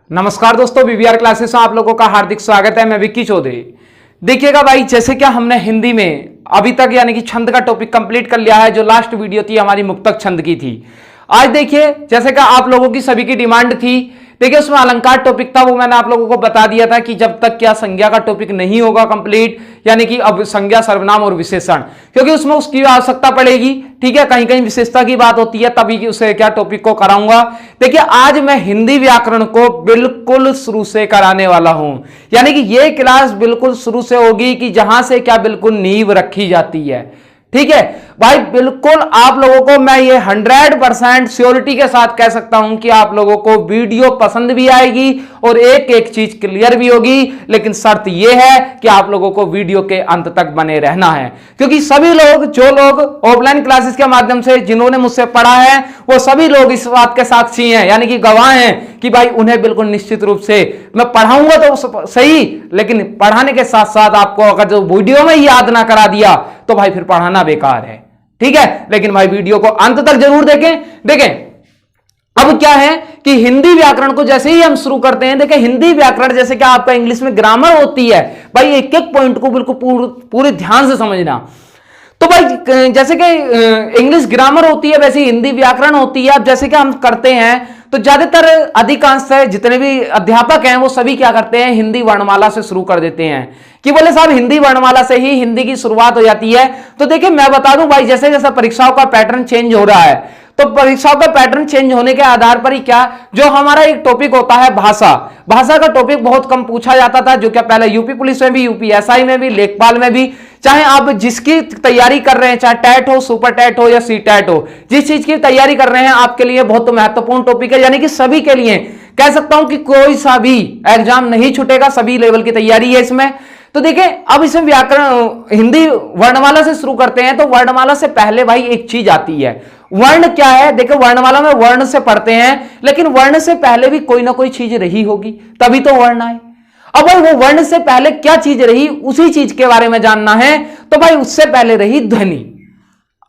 नमस्कार दोस्तों, BVR classes में आप लोगों का हार्दिक स्वागत है। मैं विक्की चौधरी। देखिएगा भाई, जैसे क्या हमने हिंदी में अभी तक यानी कि छंद का टॉपिक कंप्लीट कर लिया है। जो लास्ट वीडियो थी हमारी मुक्तक छंद की थी। आज देखिए, जैसे कि आप लोगों की सभी की डिमांड थी, देखिए उसमें अलंकार टॉपिक था, वो मैंने आप लोगों को बता दिया था कि जब तक क्या संज्ञा का टॉपिक नहीं होगा कंप्लीट, यानी कि अब संज्ञा, सर्वनाम और विशेषण, क्योंकि उसमें उसकी आवश्यकता पड़ेगी। ठीक है, कहीं कहीं विशेषता की बात होती है, तभी उसे क्या टॉपिक को कराऊंगा। देखिए आज मैं हिंदी व्याकरण को बिल्कुल शुरू से कराने वाला हूं, यानी कि यह क्लास बिल्कुल शुरू से होगी कि जहां से क्या बिल्कुल नींव रखी जाती है। ठीक है भाई, बिल्कुल आप लोगों को मैं ये 100% श्योरिटी के साथ कह सकता हूं कि आप लोगों को वीडियो पसंद भी आएगी और एक एक चीज क्लियर भी होगी। लेकिन शर्त यह है कि आप लोगों को वीडियो के अंत तक बने रहना है, क्योंकि सभी लोग, जो लोग ऑफलाइन क्लासेस के माध्यम से जिन्होंने मुझसे पढ़ा है, वो सभी लोग इस बात के साक्षी हैं, यानी कि गवाह हैं कि भाई उन्हें बिल्कुल निश्चित रूप से मैं पढ़ाऊंगा तो सही, लेकिन पढ़ाने के साथ साथ आपको अगर जो वीडियो में याद ना करा दिया तो भाई फिर पढ़ाना बेकार है। ठीक है, लेकिन भाई वीडियो को अंत तक जरूर देखें। अब क्या है कि हिंदी व्याकरण को जैसे ही हम शुरू करते हैं, देखिए हिंदी व्याकरण जैसे कि आपका इंग्लिश में ग्रामर होती है, भाई एक एक पॉइंट को बिल्कुल पूरे ध्यान से समझना। तो भाई जैसे कि इंग्लिश ग्रामर होती है, वैसे हिंदी व्याकरण होती है। अब जैसे कि हम करते हैं तो ज्यादातर अधिकांश जितने भी अध्यापक हैं वो सभी क्या करते हैं, हिंदी वर्णमाला से शुरू कर देते हैं कि बोले साहब हिंदी वर्णमाला से ही हिंदी की शुरुआत हो जाती है। तो देखिए मैं बता दूं भाई, जैसे जैसे परीक्षाओं का पैटर्न चेंज हो रहा है, तो परीक्षाओं का पैटर्न चेंज होने के आधार पर ही क्या, जो हमारा एक टॉपिक होता है भाषा का टॉपिक बहुत कम पूछा जाता था, जो क्या पहले यूपी पुलिस में भी, यूपीएसआई में भी, लेखपाल में भी, चाहे आप जिसकी तैयारी कर रहे हैं, चाहे टैट हो, सुपर टैट हो या सी टैट हो, जिस चीज की तैयारी कर रहे हैं, आपके लिए बहुत महत्वपूर्ण टॉपिक है। यानी कि सभी के लिए कह सकता हूं कि कोई सा भी एग्जाम नहीं छूटेगा, सभी लेवल की तैयारी है इसमें। तो देखिए अब इसमें व्याकरण हिंदी वर्णमाला से शुरू करते हैं, तो वर्णमाला से पहले भाई एक चीज आती है। वर्ण क्या है? देखो वर्णमाला में वर्ण से पढ़ते हैं, लेकिन वर्ण से पहले भी कोई ना कोई चीज रही होगी, तभी तो वर्ण आए। अब भाई वो वर्ण से पहले क्या चीज रही, उसी चीज के बारे में जानना है। तो भाई उससे पहले रही ध्वनि।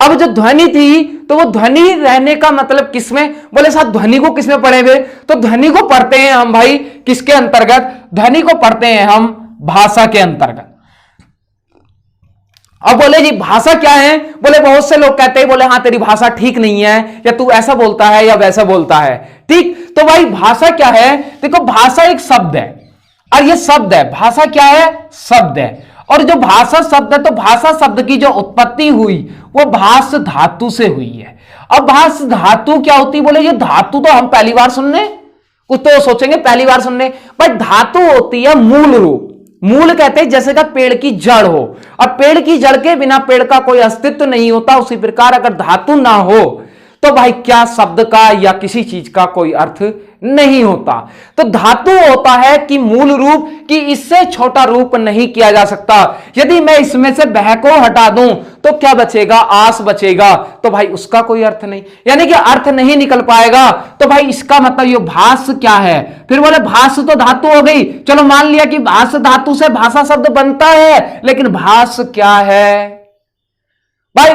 अब जो ध्वनि थी, तो वो ध्वनि रहने का मतलब किसमें, बोले साहब ध्वनि को किसमें पढ़े हुए, तो ध्वनि को पढ़ते हैं हम भाई किसके अंतर्गत, ध्वनि को पढ़ते हैं हम भाषा के अंतर्गत। अब बोले जी भाषा क्या है, बोले बहुत से लोग कहते हैं, बोले हाँ तेरी भाषा ठीक नहीं है, या तू ऐसा बोलता है या वैसा बोलता है। ठीक, तो भाई भाषा क्या है? देखो भाषा एक शब्द है, और ये शब्द है, भाषा क्या है? शब्द है। और जो भाषा शब्द है, तो भाषा शब्द की जो उत्पत्ति हुई वो भाष धातु से हुई है। अब भाष धातु क्या होती है? बोले ये धातु तो हम पहली बार सुनने, कुछ तो सोचेंगे पहली बार सुनने, बट धातु होती है मूल रूप। मूल कहते हैं जैसे का पेड़ की जड़ हो, और पेड़ की जड़ के बिना पेड़ का कोई अस्तित्व नहीं होता, उसी प्रकार अगर धातु ना हो तो भाई क्या शब्द का या किसी चीज का कोई अर्थ नहीं होता। तो धातु होता है कि मूल रूप, कि इससे छोटा रूप नहीं किया जा सकता। यदि मैं इसमें से बह को हटा दूं तो क्या बचेगा? आस बचेगा, तो भाई उसका कोई अर्थ नहीं, यानी कि अर्थ नहीं निकल पाएगा। तो भाई इसका मतलब ये भाष क्या है? फिर बोले भाष तो धातु हो गई, चलो मान लिया कि भाष धातु से भाषा शब्द बनता है, लेकिन भाष क्या है भाई?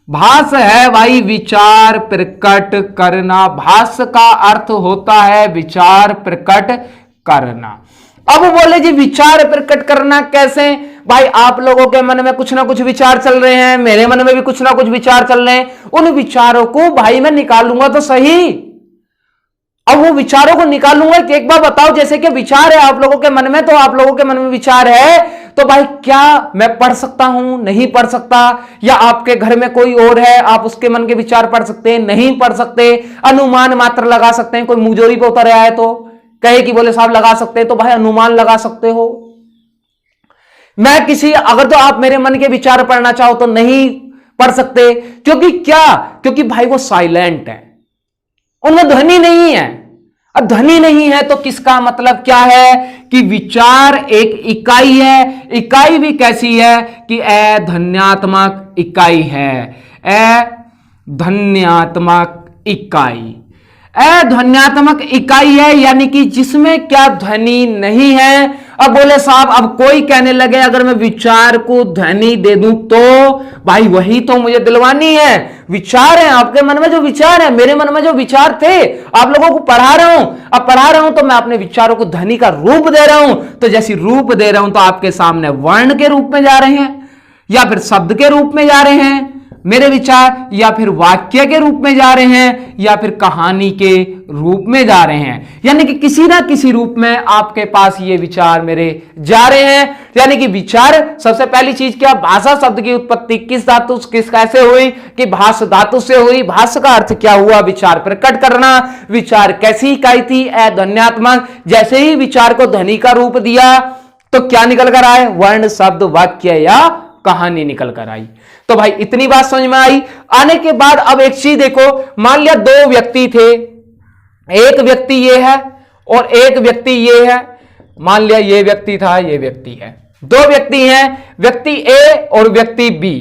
भाष है भाई विचार प्रकट करना। भाष का अर्थ होता है विचार प्रकट करना। अब बोले जी विचार प्रकट करना कैसे? भाई आप लोगों के मन में कुछ ना कुछ विचार चल रहे हैं, मेरे मन में भी कुछ ना कुछ विचार चल रहे हैं, उन विचारों को भाई मैं निकालूंगा तो सही। अब वो विचारों को निकालूंगा कि एक बार बताओ, जैसे कि विचार है आप लोगों के मन में, तो आप लोगों के मन में विचार है, तो भाई क्या मैं पढ़ सकता हूं? नहीं पढ़ सकता। या आपके घर में कोई और है, आप उसके मन के विचार पढ़ सकते हैं? नहीं पढ़ सकते। अनुमान मात्र लगा सकते हैं। कोई मुजोरी पे उतर आए तो कहे कि बोले साहब लगा सकते हैं, तो भाई अनुमान लगा सकते हो। मैं किसी, अगर तो आप मेरे मन के विचार पढ़ना चाहो तो नहीं पढ़ सकते, क्योंकि क्या? क्योंकि भाई वो साइलेंट है, उनमें ध्वनि नहीं है। अब ध्वनि नहीं है तो किसका मतलब क्या है कि विचार एक इकाई है। इकाई भी कैसी है कि अध्वन्यात्मक इकाई है। अध्वन्यात्मक इकाई, अध्वन्यात्मक इकाई है, यानी कि जिसमें क्या ध्वनि नहीं है, अब बोले साहब, अब कोई कहने लगे अगर मैं विचार को ध्वनि दे दूं तो भाई वही तो मुझे दिलवानी है। विचार है, आपके मन में जो विचार है, मेरे मन में जो विचार थे, आप लोगों को पढ़ा रहा हूं। अब पढ़ा रहा हूं तो मैं अपने विचारों को ध्वनि का रूप दे रहा हूं। तो जैसी रूप दे रहा हूं तो आपके सामने वर्ण के रूप में जा रहे हैं, या फिर शब्द के रूप में जा रहे हैं मेरे विचार, या फिर वाक्य के रूप में जा रहे हैं, या फिर कहानी के रूप में जा रहे हैं। यानी कि किसी ना किसी रूप में आपके पास ये विचार मेरे जा रहे हैं। यानी कि विचार, सबसे पहली चीज क्या, भाषा शब्द की उत्पत्ति किस धातु किस कैसे हुई, कि भाष धातु से हुई। भाष का अर्थ क्या हुआ, विचार प्रकट करना। विचार कैसी इकाई थी, ध्वन्यात्मक। जैसे ही विचार को ध्वनि का रूप दिया तो क्या निकल कर आए, वर्ण, शब्द, वाक्य या कहानी निकल कर आई। तो भाई इतनी बात समझ में आई। आने के बाद अब एक चीज देखो, मान लिया दो व्यक्ति थे, एक व्यक्ति ये है और एक व्यक्ति ये है। मान लिया ये व्यक्ति था, ये व्यक्ति है, दो व्यक्ति हैं, व्यक्ति ए और व्यक्ति बी।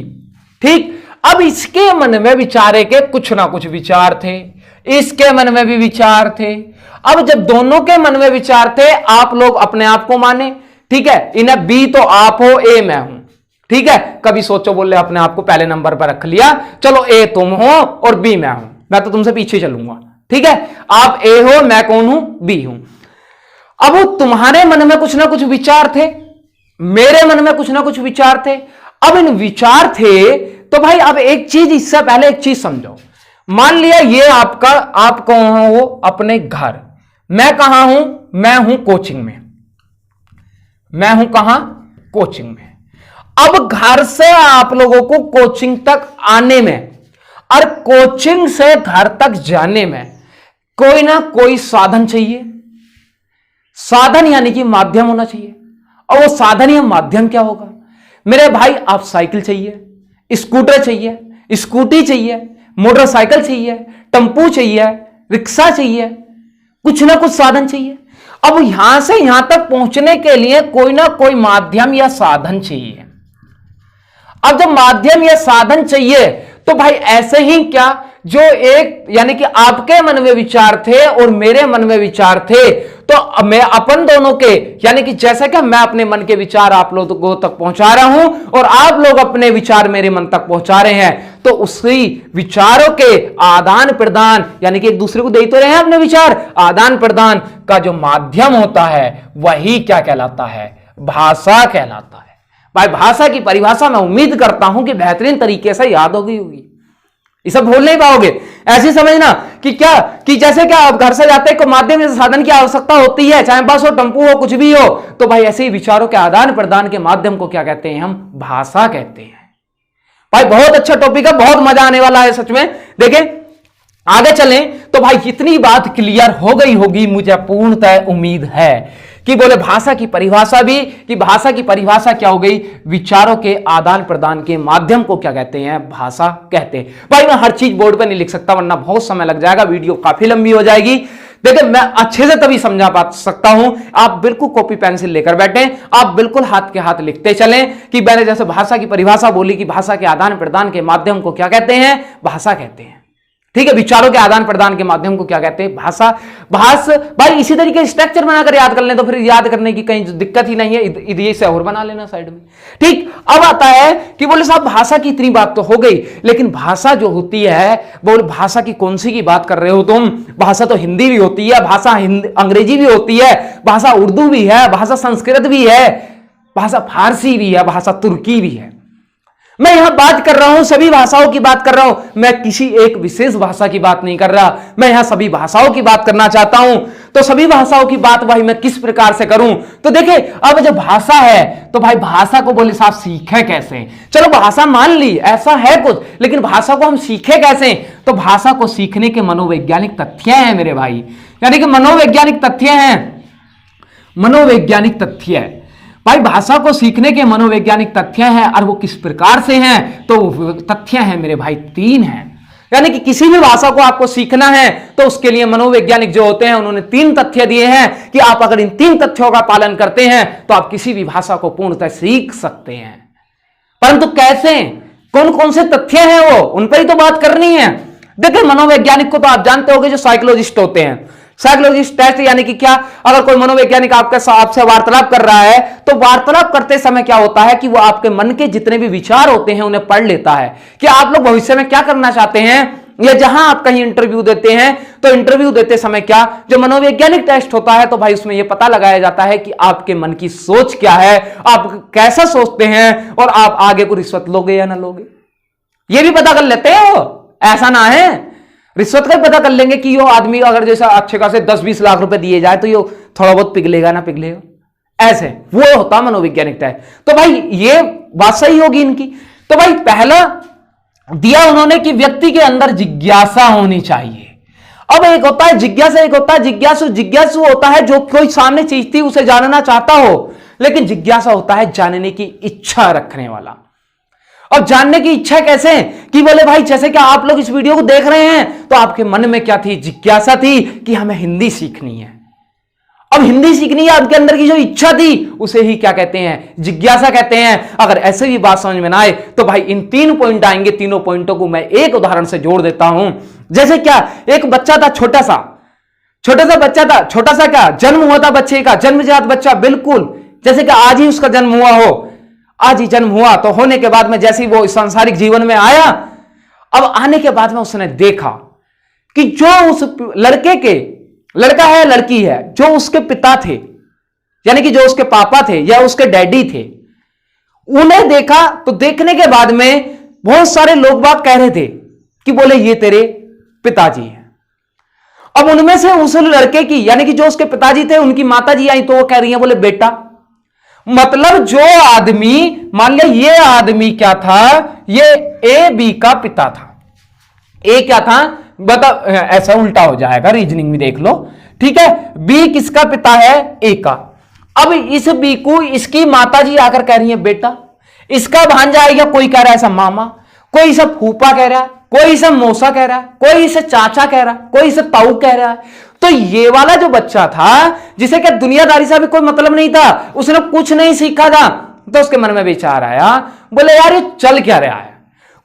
ठीक, अब इसके मन में विचारे के कुछ ना कुछ विचार थे, इसके मन में भी विचार थे। अब जब दोनों के मन में विचार थे, आप लोग अपने आप को माने, ठीक है, इन्हें बी तो आप हो, ए मैं हूं, ठीक है। कभी सोचो बोले अपने आप को पहले नंबर पर रख लिया, चलो ए तुम हो और बी मैं हूं, मैं तो तुमसे पीछे चलूंगा, ठीक है। आप ए हो, मैं कौन हूं, बी हूं। अब तुम्हारे मन में कुछ ना कुछ विचार थे, मेरे मन में कुछ ना कुछ विचार थे। अब इन विचार थे तो भाई अब एक चीज, इससे पहले एक चीज समझो। मान लिया ये आपका, आप कहां हो, अपने घर, मैं कहां हूं, मैं हूं कोचिंग में, मैं हूं कहां, कोचिंग में। अब घर से आप लोगों को कोचिंग तक आने में और कोचिंग से घर तक जाने में कोई ना कोई साधन चाहिए। साधन यानी कि माध्यम होना चाहिए। और वो साधन या माध्यम क्या होगा मेरे भाई, आप साइकिल चाहिए, स्कूटर चाहिए, स्कूटी चाहिए, मोटरसाइकिल चाहिए, टेम्पू चाहिए, रिक्शा चाहिए, कुछ ना कुछ साधन चाहिए। अब यहां से यहां तक पहुंचने के लिए कोई ना कोई माध्यम या साधन चाहिए। अब जब माध्यम या साधन चाहिए तो भाई ऐसे ही क्या, जो एक यानी कि आपके मन में विचार थे और मेरे मन में विचार थे, तो मैं अपन दोनों के यानी कि जैसा कि मैं अपने मन के विचार आप लोगों तक पहुंचा रहा हूं और आप लोग अपने विचार मेरे मन तक पहुंचा रहे हैं, तो उसी विचारों के आदान प्रदान यानी कि एक दूसरे को दे तो रहे हैं अपने विचार, आदान प्रदान का जो माध्यम होता है वही क्या कहलाता है, भाषा कहलाता है। भाई भाषा की परिभाषा मैं उम्मीद करता हूं कि बेहतरीन तरीके से याद होगी ये सब भूल नहीं पाओगे। ऐसी समझना कि क्या, कि जैसे क्या आप घर से जाते हैं को माध्यम या साधन की आवश्यकता होती है, चाहे बस हो, टेम्पू हो, कुछ भी हो, तो भाई ऐसे ही विचारों के आदान प्रदान के माध्यम को क्या कहते हैं, हम भाषा कहते हैं। भाई बहुत अच्छा टॉपिक है, बहुत मजा आने वाला है सच में। देखें आगे चलें तो भाई इतनी बात क्लियर हो गई होगी, मुझे पूर्णतः उम्मीद है कि बोले भाषा की परिभाषा भी, कि भाषा की परिभाषा क्या हो गई, विचारों के आदान प्रदान के माध्यम को क्या कहते हैं, भाषा कहते हैं। भाई मैं हर चीज बोर्ड पे नहीं लिख सकता वरना बहुत समय लग जाएगा, वीडियो काफी लंबी हो जाएगी। देखिए मैं अच्छे से तभी समझा पा सकता हूं, आप बिल्कुल कॉपी पेंसिल लेकर बैठे, आप बिल्कुल हाथ के हाथ लिखते चलें कि मैंने जैसे भाषा की परिभाषा बोली कि भाषा के आदान प्रदान के माध्यम को क्या कहते हैं, भाषा कहते हैं। ठीक है, विचारों के आदान प्रदान के माध्यम को क्या कहते हैं, भाषा। भाई इसी तरीके स्ट्रक्चर बनाकर याद कर लें तो फिर याद करने की कहीं दिक्कत ही नहीं है, इधर से और बना लेना साइड में। ठीक, अब आता है कि बोले साहब भाषा की इतनी बात तो हो गई, लेकिन भाषा जो होती है, बोले भाषा की कौन सी की बात कर रहे हो तुम, भाषा तो हिंदी भी होती है, भाषा अंग्रेजी भी होती है, भाषा उर्दू भी है, भाषा संस्कृत भी है, भाषा फारसी भी है, भाषा तुर्की भी है। मैं यहां बात कर रहा हूं, सभी भाषाओं की बात कर रहा हूं, मैं किसी एक विशेष भाषा की बात नहीं कर रहा, मैं यहां सभी भाषाओं की बात करना चाहता हूं। तो सभी भाषाओं की बात भाई मैं किस प्रकार से करूं, तो देखिए अब जब भाषा है तो भाई भाषा को बोले साहब सीखे कैसे, चलो भाषा मान ली ऐसा है कुछ, लेकिन भाषा को हम सीखे कैसे, तो भाषा को सीखने के मनोवैज्ञानिक तथ्य हैं मेरे भाई, यानी कि मनोवैज्ञानिक तथ्य हैं, मनोवैज्ञानिक तथ्य है भाई। भाषा को सीखने के मनोवैज्ञानिक तथ्य हैं, और वो किस प्रकार से हैं, तो तथ्य हैं मेरे भाई 3 हैं। यानी कि किसी भी भाषा को आपको सीखना है तो उसके लिए मनोवैज्ञानिक जो होते हैं उन्होंने 3 तथ्य दिए हैं कि आप अगर इन 3 तथ्यों का पालन करते हैं तो आप किसी भी भाषा को पूर्णतः सीख सकते हैं। परंतु कैसे, कौन कौन से तथ्य हैं वो, उन पर ही तो बात करनी है। देखिए मनोवैज्ञानिक को तो आप जानते होंगे जो साइकोलॉजिस्ट होते हैं, साइकोलॉजिस्ट टेस्ट यानी कि क्या, अगर कोई मनोवैज्ञानिक आपसे वार्तालाप कर रहा है तो वार्तालाप करते समय क्या होता है कि वो आपके मन के जितने भी विचार होते हैं उन्हें पढ़ लेता है कि आप लोग भविष्य में क्या करना चाहते हैं, या जहां आप कहीं इंटरव्यू देते हैं तो इंटरव्यू देते समय क्या, जो मनोवैज्ञानिक टेस्ट होता है तो भाई उसमें यह पता लगाया जाता है कि आपके मन की सोच क्या है, आप कैसा सोचते हैं और आप आगे को रिश्वत लोगे या ना लोगे, यह भी पता कर लेते हो। ऐसा ना है रिश्वत का पता कर लेंगे कि यो आदमी अगर जैसा अच्छे खासे 10-20 लाख रुपए दिए जाए तो यो थोड़ा बहुत पिघलेगा ना पिघलेगा, ऐसे वो होता मनोवैज्ञानिक टेस्ट। तो भाई ये बात सही होगी इनकी। तो भाई पहला दिया उन्होंने कि व्यक्ति के अंदर जिज्ञासा होनी चाहिए। अब एक होता है जिज्ञासा, एक होता है जिज्ञासु। जिज्ञासु होता है जो कोई सामने चीज थी उसे जानना चाहता हो, लेकिन जिज्ञासा होता है जानने की इच्छा रखने वाला। अब जानने की इच्छा कैसे कि बोले भाई जैसे कि आप लोग इस वीडियो को देख रहे हैं तो आपके मन में क्या थी, जिज्ञासा थी कि हमें हिंदी सीखनी है। अब हिंदी सीखनी है, आपके अंदर की जो इच्छा थी उसे ही क्या कहते हैं, जिज्ञासा कहते हैं। अगर ऐसे भी बात समझ में ना आए तो भाई इन 3 पॉइंट आएंगे, तीनों पॉइंटों को मैं एक उदाहरण से जोड़ देता हूं। जैसे क्या, एक बच्चा था, छोटा सा बच्चा था, छोटा सा क्या जन्म हुआ था बच्चे का, जन्मजात बच्चा, बिल्कुल जैसे कि आज ही उसका जन्म हुआ हो, आज ही जन्म हुआ। तो होने के बाद में जैसे ही वो सांसारिक जीवन में आया, अब आने के बाद में उसने देखा कि जो उस लड़के के, लड़का है लड़की है, जो उसके पिता थे यानी कि जो उसके पापा थे या उसके डैडी थे, उन्हें देखा तो देखने के बाद में बहुत सारे लोग बाग कह रहे थे कि बोले ये तेरे पिताजी हैं। अब उनमें से उस लड़के की यानी कि जो उसके पिताजी थे उनकी माताजी आई तो वो कह रही हैं बोले बेटा, मतलब जो आदमी, मान लिया ये आदमी क्या था, ये ए बी का पिता था। ए क्या था बता, ऐसा उल्टा हो जाएगा, रीजनिंग में देख लो, ठीक है। बी किसका पिता है, ए का। अब इस बी को इसकी माताजी आकर कह रही है बेटा, इसका भांजा आएगा, कोई कह रहा है ऐसा मामा, कोई इसे फूफा कह रहा है, कोई इसे मौसा कह रहा है, कोई इसे चाचा कह रहा है, कोई इसे ताऊ कह रहा है। तो ये वाला जो बच्चा था जिसे क्या दुनियादारी से भी कोई मतलब नहीं था, उसने कुछ नहीं सीखा था, तो उसके मन में विचार आया, बोले यार ये चल क्या रहा है,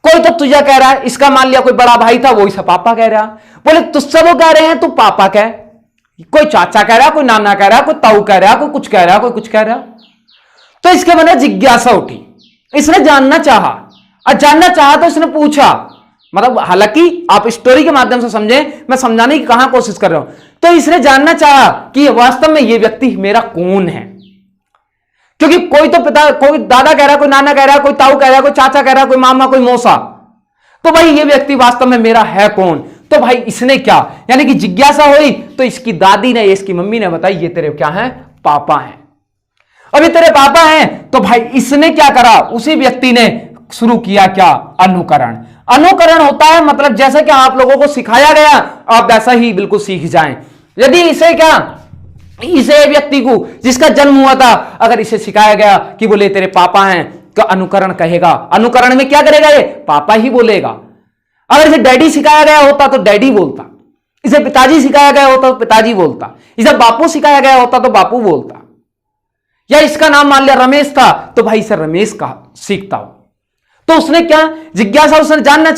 कोई तो तुझे कह रहा है, इसका मान लिया कोई बड़ा भाई था वो इसे पापा कह रहा, बोले तुझसे वो कह रहे हैं तू पापा कह, कोई चाचा कह रहा, कोई नाना कह रहा, कोई ताऊ कह रहा, कोई कुछ कह रहा, कोई कुछ कह रहा। तो इसके मन में जिज्ञासा उठी, इसने जानना चाहा, और जानना चाहा तो इसने पूछा, मतलब हालांकि आप स्टोरी के माध्यम से समझें, मैं समझाने की कहां कोशिश कर रहा हूं। तो इसने जानना चाहा कि वास्तव में ये व्यक्ति मेरा कौन है, क्योंकि कोई तो पिता, कोई दादा कह रहा, कोई नाना कह रहा, कोई ताऊ कह रहा, कोई चाचा कह रहा, कोई मामा, कोई मौसा, तो भाई ये व्यक्ति वास्तव में मेरा है कौन। तो भाई इसने क्या, यानी कि जिज्ञासा हुई, तो इसकी दादी ने, इसकी मम्मी ने बताई ये तेरे क्या है, पापा हैं। अभी तेरे पापा हैं, तो भाई इसने क्या करा, उसी व्यक्ति ने शुरू किया क्या, अनुकरण। अनुकरण होता है मतलब जैसे कि आप लोगों को सिखाया गया आप वैसा ही बिल्कुल सीख जाएं। यदि इसे क्या, इसे व्यक्ति को जिसका जन्म हुआ था, अगर इसे सिखाया गया कि बोले तेरे पापा हैं, तो अनुकरण कहेगा। अनुकरण में क्या करेगा, ये पापा ही बोलेगा। अगर इसे डैडी सिखाया गया होता तो डैडी बोलता, इसे पिताजी सिखाया गया होता तो पिताजी बोलता, इसे बापू सिखाया गया होता तो बापू बोलता, या इसका नाम मान लिया रमेश था तो भाई इसे रमेश का सीखता हो। तो उसने क्या, जिज्ञासा, उसने जानना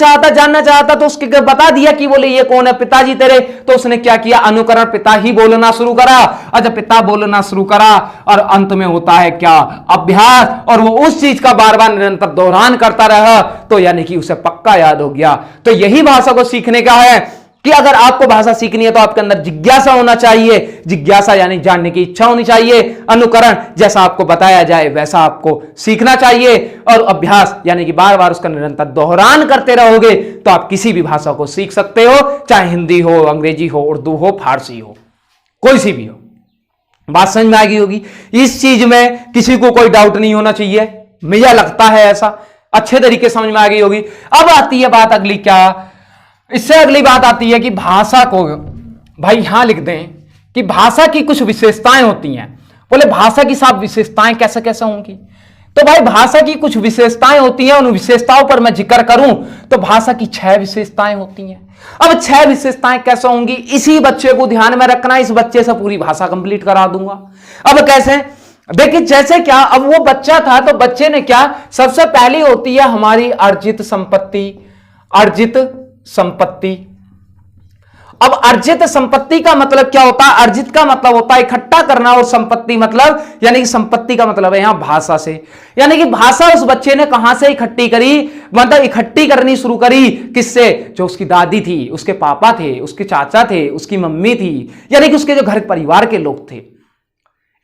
चाहता तो उसके बता दिया कि बोले ये कौन है, पिताजी तेरे। तो उसने क्या किया, अनुकरण, पिता ही बोलना शुरू करा। और जब पिता बोलना शुरू करा और अंत में होता है क्या, अभ्यास, और वो उस चीज का बार बार निरंतर दोहरान करता रहा, तो यानी कि उसे पक्का याद हो गया। तो यही भाषा को सीखने का है कि अगर आपको भाषा सीखनी है तो आपके अंदर जिज्ञासा होना चाहिए। जिज्ञासा यानी जानने की इच्छा होनी चाहिए। अनुकरण, जैसा आपको बताया जाए वैसा आपको सीखना चाहिए। और अभ्यास यानी कि बार बार उसका निरंतर दोहरान करते रहोगे तो आप किसी भी भाषा को सीख सकते हो, चाहे हिंदी हो, अंग्रेजी हो, उर्दू हो, फारसी हो, कोई सी भी हो। बात समझ में आ गई होगी। इस चीज में किसी को कोई डाउट नहीं होना चाहिए, मुझे लगता है ऐसा अच्छे तरीके समझ में आ गई होगी। अब आती है बात अगली, क्या, इससे अगली बात आती है कि भाषा को भाई यहां लिख दें कि भाषा की कुछ विशेषताएं होती हैं। बोले भाषा की साहब विशेषताएं कैसे कैसे होंगी, तो भाई भाषा की कुछ विशेषताएं होती हैं। उन विशेषताओं पर मैं जिक्र करूं तो भाषा की 6 विशेषताएं होती हैं। अब 6 विशेषताएं कैसे होंगी, इसी बच्चे को ध्यान में रखना। इस बच्चे से पूरी भाषा कंप्लीट करा दूंगा। अब कैसे, देखिए जैसे क्या, अब वो बच्चा था तो बच्चे ने क्या, सबसे पहली होती है हमारी अर्जित संपत्ति। अर्जित संपत्ति। अब अर्जित संपत्ति का मतलब क्या होता है? अर्जित का मतलब होता है इकट्ठा करना, और संपत्ति मतलब यानी कि संपत्ति का मतलब है यहां भाषा से, यानी कि भाषा उस बच्चे ने कहां से इकट्ठी करी, मतलब इकट्ठी करनी शुरू करी किससे? जो उसकी दादी थी, उसके पापा थे, उसके चाचा थे, उसकी मम्मी थी, यानी कि उसके जो घर परिवार के लोग थे,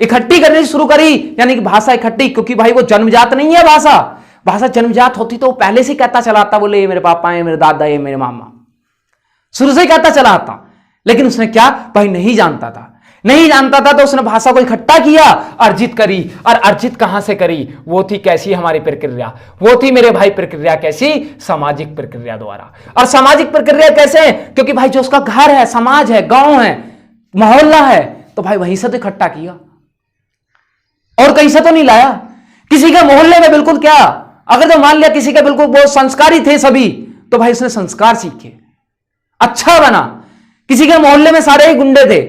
इकट्ठी करनी शुरू करी, यानी कि भाषा इकट्ठी। क्योंकि भाई वो जन्मजात नहीं है भाषा, भाषा जन्मजात होती तो वो पहले से कहता चला आता, बोले ये मेरे पापा है, मेरे दादा है, मेरे मामा, शुरू से कहता चला आता। लेकिन उसने क्या भाई नहीं जानता था, नहीं जानता था तो उसने भाषा को इकट्ठा किया, अर्जित करी। और अर्जित कहां से करी? वो थी कैसी हमारी प्रक्रिया, वो थी मेरे भाई प्रक्रिया कैसी? सामाजिक प्रक्रिया द्वारा। और सामाजिक प्रक्रिया कैसे? क्योंकि भाई जो उसका घर है, समाज है, गांव है, मोहल्ला है, तो भाई वहीं से तो इकट्ठा किया, और कहीं से तो नहीं लाया। किसी के मोहल्ले में बिल्कुल क्या, अगर तो मान लिया किसी के बिल्कुल बहुत संस्कारी थे सभी, तो भाई उसने संस्कार सीखे, अच्छा बना। किसी के मोहल्ले में सारे ही गुंडे थे,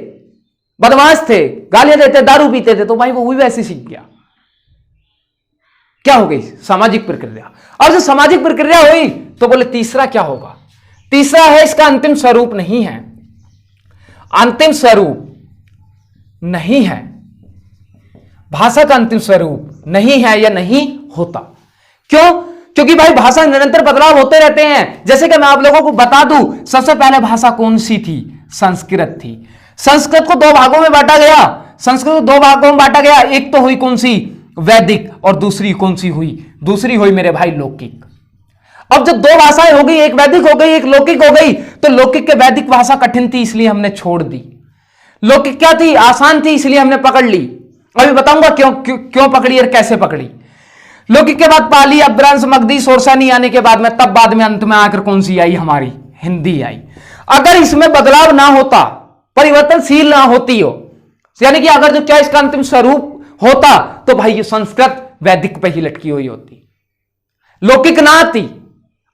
बदमाश थे, गालियां देते, दारू पीते थे, तो भाई वो भी वैसे सीख गया। क्या हो गई? सामाजिक प्रक्रिया। और जो सामाजिक प्रक्रिया हुई तो बोले तीसरा क्या होगा? तीसरा है इसका अंतिम स्वरूप नहीं है, अंतिम स्वरूप नहीं है, भाषा का अंतिम स्वरूप नहीं है या नहीं होता। क्यों? क्योंकि भाई भाषा निरंतर बदलाव होते रहते हैं। जैसे कि मैं आप लोगों को बता दूं, सबसे पहले भाषा कौन सी थी? संस्कृत थी। संस्कृत को दो भागों में बांटा गया, संस्कृत को दो भागों में बांटा गया। एक तो हुई कौन सी? वैदिक, और दूसरी कौन सी हुई? दूसरी हुई मेरे भाई लौकिक। अब जब दो भाषाएं हो गई, एक वैदिक हो गई, एक लौकिक हो गई, तो लौकिक के वैदिक भाषा कठिन थी इसलिए हमने छोड़ दी, लौकिक क्या थी? आसान थी इसलिए हमने पकड़ ली। अभी बताऊंगा क्यों पकड़ी और कैसे पकड़ी। लौकिक के बाद पाली, अपभ्रंश, मगधी, सोरसानी आने के बाद में, तब बाद में अंत में आकर कौन सी आई? हमारी हिंदी आई। अगर इसमें बदलाव ना होता, परिवर्तनशील ना होती हो, यानी कि अगर जो क्या इसका अंतिम स्वरूप होता, तो भाई ये संस्कृत वैदिक पे ही लटकी हुई होती, लौकिक ना आती।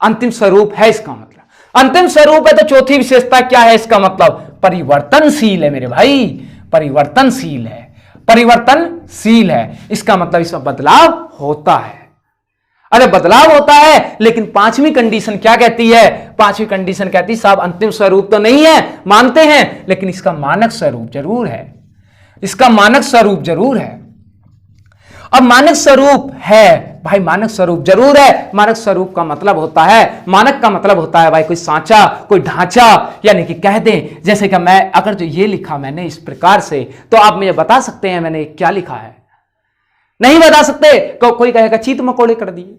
अंतिम स्वरूप है इसका मतलब, अंतिम स्वरूप है तो चौथी विशेषता क्या है इसका मतलब? परिवर्तनशील है मेरे भाई, परिवर्तनशील है, परिवर्तनशील है। इसका मतलब इसमें बदलाव होता है। अरे बदलाव होता है, लेकिन पांचवी कंडीशन क्या कहती है? पांचवी कंडीशन कहती है साहब अंतिम स्वरूप तो नहीं है, मानते हैं, लेकिन इसका मानक स्वरूप जरूर है, इसका मानक स्वरूप जरूर है। अब मानक स्वरूप है भाई, मानक स्वरूप जरूर है। मानक स्वरूप का मतलब होता है, मानक का मतलब होता है भाई कोई सांचा, कोई ढांचा, यानी कि कह दें जैसे कि मैं अगर जो ये लिखा मैंने इस प्रकार से, तो आप मुझे बता सकते हैं मैंने क्या लिखा है? नहीं बता सकते। कोई कहेगा चीत मकोड़े कर दिए,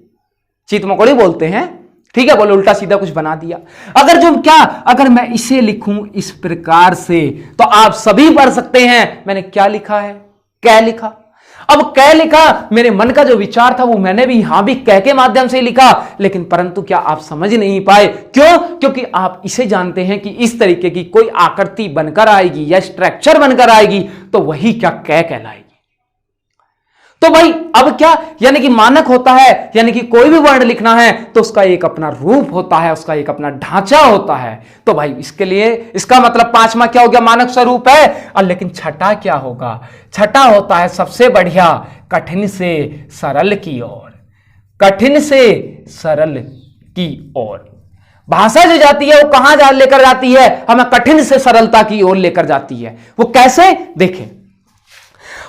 चीत मकोड़े बोलते हैं, ठीक है, बोले उल्टा सीधा कुछ बना दिया। अगर जो क्या, अगर मैं इसे लिखूं इस प्रकार से, तो आप सभी पढ़ सकते हैं मैंने क्या लिखा है, क्या लिखा। अब कह लिखा, मेरे मन का जो विचार था वो मैंने भी यहां भी कह के माध्यम से लिखा, लेकिन परंतु क्या आप समझ नहीं पाए? क्यों? क्योंकि आप इसे जानते हैं कि इस तरीके की कोई आकृति बनकर आएगी या स्ट्रक्चर बनकर आएगी तो वही क्या कह कहलाएगी। तो भाई अब क्या, यानी कि मानक होता है, यानी कि कोई भी वर्ण लिखना है तो उसका एक अपना रूप होता है, उसका एक अपना ढांचा होता है। तो भाई इसके लिए इसका मतलब पांचवा क्या हो गया? मानक स्वरूप है। और लेकिन छठा क्या होगा? छठा होता है सबसे बढ़िया, कठिन से सरल की ओर, कठिन से सरल की ओर। भाषा जो जाती है वो कहां जा लेकर जाती है? हमें कठिन से सरलता की ओर लेकर जाती है। वो कैसे? देखें,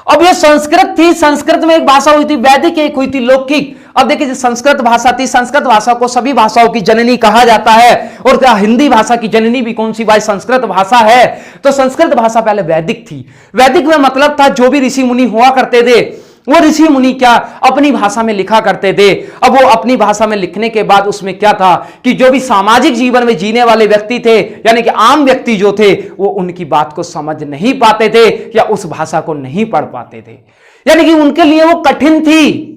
अब ये संस्कृत थी, संस्कृत में एक भाषा हुई थी वैदिक, एक हुई थी लौकिक। अब देखिए संस्कृत भाषा थी, संस्कृत भाषा को सभी भाषाओं की जननी कहा जाता है, और क्या हिंदी भाषा की जननी भी कौन सी भाई? संस्कृत भाषा है। तो संस्कृत भाषा पहले वैदिक थी। वैदिक में मतलब था जो भी ऋषि मुनि हुआ करते थे वो ऋषि मुनि क्या अपनी भाषा में लिखा करते थे। अब वो अपनी भाषा में लिखने के बाद उसमें क्या था कि जो भी सामाजिक जीवन में जीने वाले व्यक्ति थे, यानी कि आम व्यक्ति जो थे, वो उनकी बात को समझ नहीं पाते थे या उस भाषा को नहीं पढ़ पाते थे, यानी कि उनके लिए वो कठिन थी।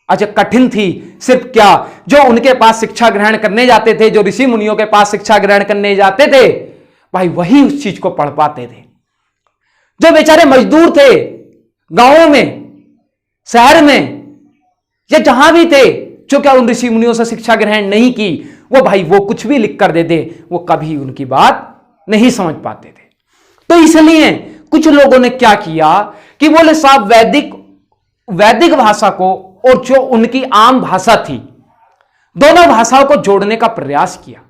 अच्छा, कठिन थी सिर्फ क्या? जो उनके पास शिक्षा ग्रहण करने जाते थे, जो ऋषि मुनियों के पास शिक्षा ग्रहण करने जाते थे, भाई वही उस चीज को पढ़ पाते थे। जो बेचारे मजदूर थे गांवों में, शहर में या जहां भी थे, जो क्या उन ऋषि मुनियों से शिक्षा ग्रहण नहीं की, वो भाई वो कुछ भी लिख कर देते, वो कभी उनकी बात नहीं समझ पाते थे। तो इसलिए कुछ लोगों ने क्या किया कि बोले साहब वैदिक भाषा को और जो उनकी आम भाषा थी, दोनों भाषाओं को जोड़ने का प्रयास किया।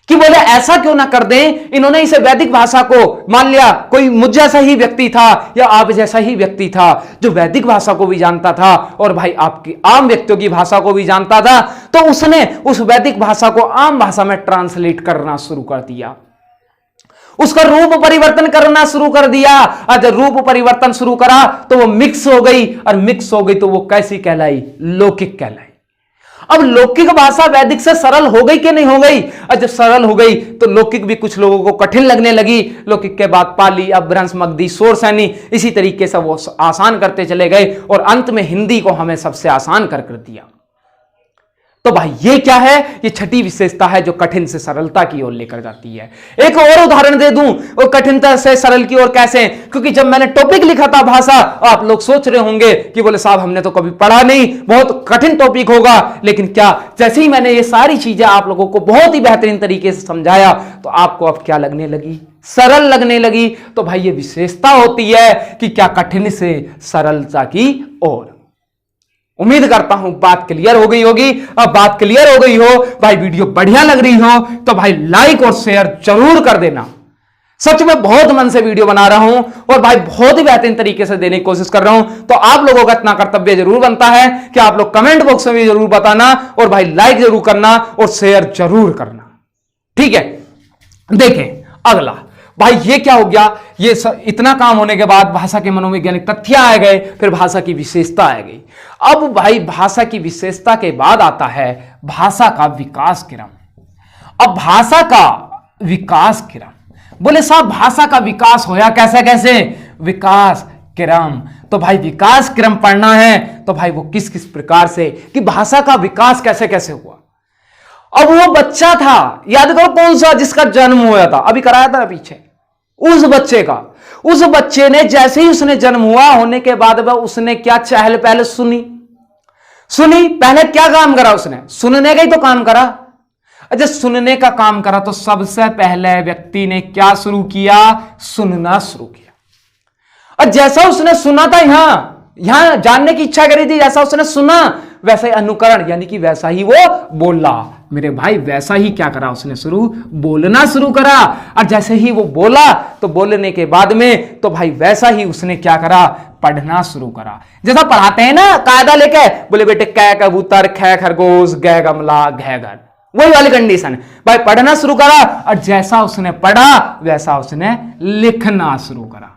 कि बोले ऐसा क्यों ना कर दें, इन्होंने इसे वैदिक भाषा को, मान लिया कोई मुझ जैसा ही व्यक्ति था या आप जैसा ही व्यक्ति था जो वैदिक भाषा को भी जानता था और भाई आपकी आम व्यक्तियों की भाषा को भी जानता था, तो उसने उस वैदिक भाषा को आम भाषा में ट्रांसलेट करना शुरू कर दिया, उसका रूप परिवर्तन करना शुरू कर दिया। और जब रूप परिवर्तन शुरू करा तो वो मिक्स हो गई, और मिक्स हो गई तो वो कैसी कहलाई? लौकिक कहलाई। अब लौकिक भाषा वैदिक से सरल हो गई कि नहीं हो गई? और जब सरल हो गई तो लौकिक भी कुछ लोगों को कठिन लगने लगी। लौकिक के बाद पाली, अपभ्रंश, मगधी, शोरसैनी, इसी तरीके से वो आसान करते चले गए और अंत में हिंदी को हमें सबसे आसान कर दिया। तो भाई ये क्या है? ये छठी विशेषता है जो कठिन से सरलता की ओर लेकर जाती है। एक और उदाहरण दे दूं, वो कठिनता से सरल की ओर कैसे? क्योंकि जब मैंने टॉपिक लिखा था भाषा, आप लोग सोच रहे होंगे कि बोले साहब हमने तो कभी पढ़ा नहीं, बहुत कठिन टॉपिक होगा। लेकिन क्या, जैसे ही मैंने ये सारी चीजें आप लोगों को बहुत ही बेहतरीन तरीके से समझाया तो आपको अब क्या लगने लगी? सरल लगने लगी। तो भाई ये विशेषता होती है कि क्या कठिन से सरलता की ओर। उम्मीद करता हूं बात क्लियर हो गई होगी। अब बात क्लियर हो गई हो, भाई वीडियो बढ़िया लग रही हो तो भाई लाइक और शेयर जरूर कर देना। सच में बहुत मन से वीडियो बना रहा हूं और भाई बहुत ही बेहतरीन तरीके से देने की कोशिश कर रहा हूं। तो आप लोगों का इतना कर्तव्य जरूर बनता है कि आप लोग कमेंट बॉक्स में भी जरूर बताना और भाई लाइक जरूर करना और शेयर जरूर करना। ठीक है, देखें अगला। भाई ये क्या हो गया? ये इतना काम होने के बाद भाषा के मनोवैज्ञानिक तथ्य आ गए, फिर भाषा की विशेषता आ गई। अब भाई भाषा की विशेषता के बाद आता है भाषा का विकास क्रम। अब भाषा का विकास क्रम, बोले साहब भाषा का विकास होया कैसे कैसे? विकास क्रम। तो भाई विकास क्रम पढ़ना है तो भाई वो किस किस प्रकार से, कि भाषा का विकास कैसे कैसे हुआ। अब वो बच्चा था, याद करो कौन सा, जिसका जन्म हुआ था, अभी कराया था ना पीछे, उस बच्चे का। उस बच्चे ने जैसे ही उसने जन्म हुआ होने के बाद वह उसने क्या चहल पहल सुनी। पहले क्या काम करा उसने? सुनने का ही तो काम करा। अच्छा, सुनने का काम करा तो सबसे पहले व्यक्ति ने क्या शुरू किया? सुनना शुरू किया। और जैसा उसने सुना था, यहां जानने की इच्छा करी थी, जैसा उसने सुना वैसा ही अनुकरण, यानी कि वैसा ही वो बोला। मेरे भाई वैसा ही क्या करा उसने? बोलना शुरू करा। और जैसे ही वो बोला तो बोलने के बाद में तो भाई वैसा ही उसने क्या करा? पढ़ना शुरू करा। जैसा पढ़ाते हैं ना कायदा लेके, बोले बेटे कै कबूतर, ख खरगोश, गै गमला, घै घर, वही वाली कंडीशन। भाई पढ़ना शुरू करा और जैसा उसने पढ़ा वैसा उसने लिखना शुरू करा।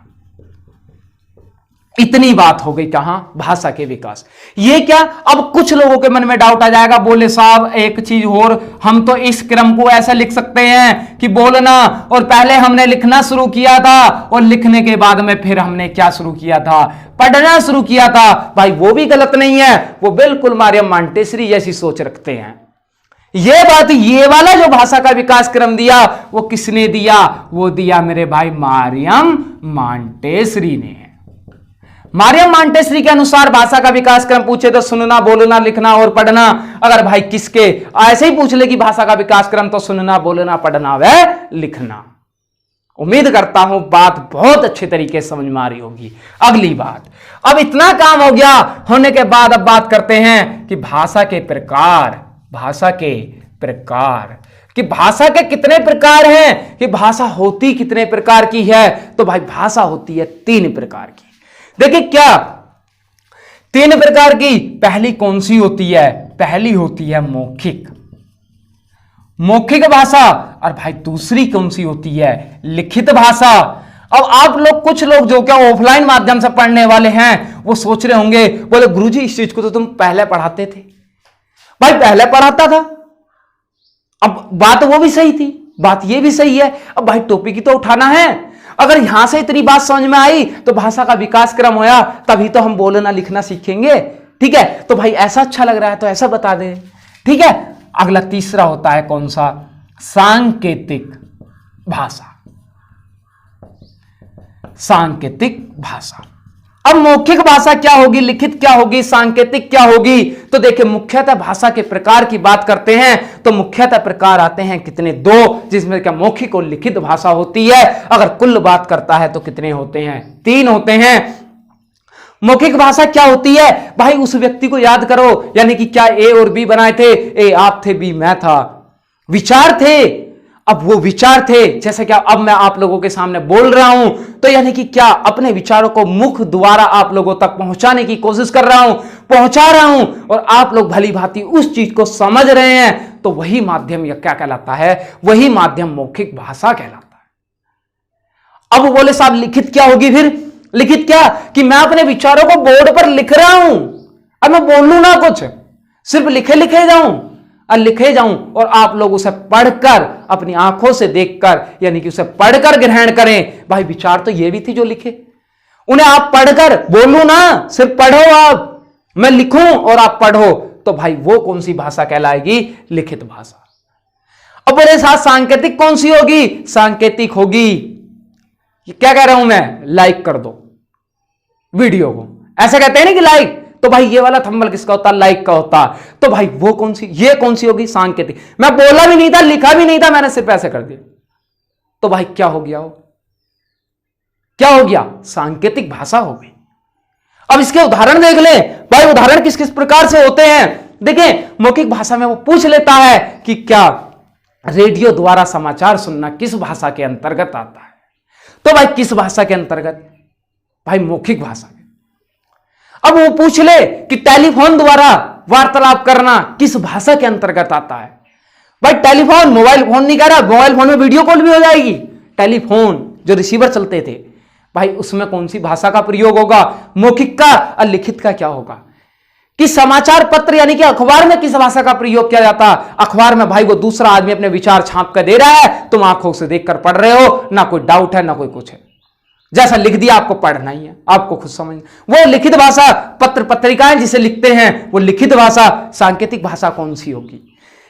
इतनी बात हो गई कहां? भाषा के विकास। ये क्या, अब कुछ लोगों के मन में डाउट आ जाएगा, बोले साहब एक चीज और, हम तो इस क्रम को ऐसा लिख सकते हैं कि बोलना और पहले हमने लिखना शुरू किया था और लिखने के बाद में फिर हमने क्या शुरू किया था? पढ़ना शुरू किया था। भाई वो भी गलत नहीं है, वो बिल्कुल मारियम मॉन्टेसरी जैसी सोच रखते हैं। ये बात, ये वाला जो भाषा का विकास क्रम दिया वो किसने दिया? वो दिया मेरे भाई मारियम मॉन्टेसरी ने। मारियम मॉन्टेसरी के अनुसार भाषा का विकास क्रम पूछे तो सुनना, बोलना, लिखना और पढ़ना। अगर भाई किसके ऐसे ही पूछ ले कि भाषा का विकास क्रम, तो सुनना, बोलना, पढ़ना व लिखना। उम्मीद करता हूं बात बहुत अच्छे तरीके से समझ में आ रही होगी। अगली बात, अब इतना काम हो गया होने के बाद अब बात करते हैं कि भाषा के प्रकार। भाषा के प्रकार, कि भाषा के कितने प्रकार हैं, कि भाषा होती कितने प्रकार की है? तो भाई भाषा होती है 3 प्रकार की। देखिए क्या 3 प्रकार की? पहली कौन सी होती है? पहली होती है मौखिक, मौखिक भाषा। और भाई दूसरी कौन सी होती है? लिखित भाषा। अब आप लोग, कुछ लोग जो क्या ऑफलाइन माध्यम से पढ़ने वाले हैं, वो सोच रहे होंगे, बोले गुरुजी इस चीज को तो तुम पहले पढ़ाते थे। भाई पहले पढ़ाता था, अब बात वो भी सही थी, बात ये भी सही है। अब भाई टॉपिक ही तो उठाना है। अगर यहां से इतनी बात समझ में आई तो भाषा का विकास क्रम होया, तभी तो हम बोलना लिखना सीखेंगे। ठीक है, तो भाई ऐसा अच्छा लग रहा है तो ऐसा बता दे। ठीक है, अगला तीसरा होता है कौन सा? सांकेतिक भाषा। सांकेतिक भाषा। अब मौखिक भाषा क्या होगी, लिखित क्या होगी, सांकेतिक क्या होगी? तो देखिए मुख्यतः भाषा के प्रकार की बात करते हैं तो मुख्यतः प्रकार आते हैं कितने? 2, जिसमें क्या मौखिक और लिखित भाषा होती है। अगर कुल बात करता है तो कितने होते हैं? 3 होते हैं। मौखिक भाषा क्या होती है? भाई उस व्यक्ति को याद करो, यानी कि क्या ए और बी बनाए थे? ए आप थे, बी मैं था। विचार थे, अब वो विचार थे, जैसे कि अब मैं आप लोगों के सामने बोल रहा हूं, तो यानी कि क्या अपने विचारों को मुख द्वारा आप लोगों तक पहुंचाने की कोशिश कर रहा हूं, पहुंचा रहा हूं, और आप लोग भली भांति उस चीज को समझ रहे हैं, तो वही माध्यम यह क्या कहलाता है, वही माध्यम मौखिक भाषा कहलाता है। अब बोले साहब लिखित क्या होगी फिर? लिखित क्या कि मैं अपने विचारों को बोर्ड पर लिख रहा हूं, अब मैं बोलूं ना कुछ, सिर्फ लिखे लिखे जाऊं और लिखे जाऊं, और आप लोग उसे पढ़कर अपनी आंखों से देखकर यानी कि उसे पढ़कर ग्रहण करें। भाई विचार तो ये भी थी जो लिखे, उन्हें आप पढ़कर बोलू ना, सिर्फ पढ़ो आप, मैं लिखूं और आप पढ़ो, तो भाई वो कौन सी भाषा कहलाएगी? लिखित भाषा। अब मेरे साथ सांकेतिक कौन सी होगी? सांकेतिक होगी, ये क्या कह रहा हूं मैं, लाइक कर दो वीडियो को, ऐसा कहते हैं ना कि लाइक, तो भाई ये वाला थंबनेल किसका होता? लाइक का होता। तो भाई वो कौन सी, ये कौन सी होगी? सांकेतिक। मैं बोला भी नहीं था, लिखा भी नहीं था, मैंने सिर्फ ऐसे कर दिया, तो भाई क्या हो गया? क्या हो गया? सांकेतिक भाषा हो गई। अब इसके उदाहरण देख ले भाई, उदाहरण किस किस प्रकार से होते हैं। देखें, मौखिक भाषा में वो पूछ लेता है कि क्या रेडियो द्वारा समाचार सुनना किस भाषा के अंतर्गत आता है? तो भाई किस भाषा के अंतर्गत? भाई मौखिक भाषा के। अब वो पूछ ले कि टेलीफोन द्वारा वार्तालाप करना किस भाषा के अंतर्गत आता है? भाई टेलीफोन, मोबाइल फोन नहीं कह रहा, मोबाइल फोन में वीडियो कॉल भी हो जाएगी। टेलीफोन जो रिसीवर चलते थे, भाई उसमें कौन सी भाषा का प्रयोग होगा? मौखिक का। और लिखित का क्या होगा? कि समाचार पत्र यानी कि अखबार में किस भाषा का प्रयोग किया जाता? अखबार में भाई वो दूसरा आदमी अपने विचार छाप कर दे रहा है, तुम आंखों से देखकर पढ़ रहे हो, ना कोई डाउट है ना कोई कुछ है, जैसा लिख दिया आपको पढ़ना ही है, आपको खुद समझ। वो लिखित भाषा, पत्र पत्रिकाएं जिसे लिखते हैं वो लिखित भाषा। सांकेतिक भाषा कौन सी होगी?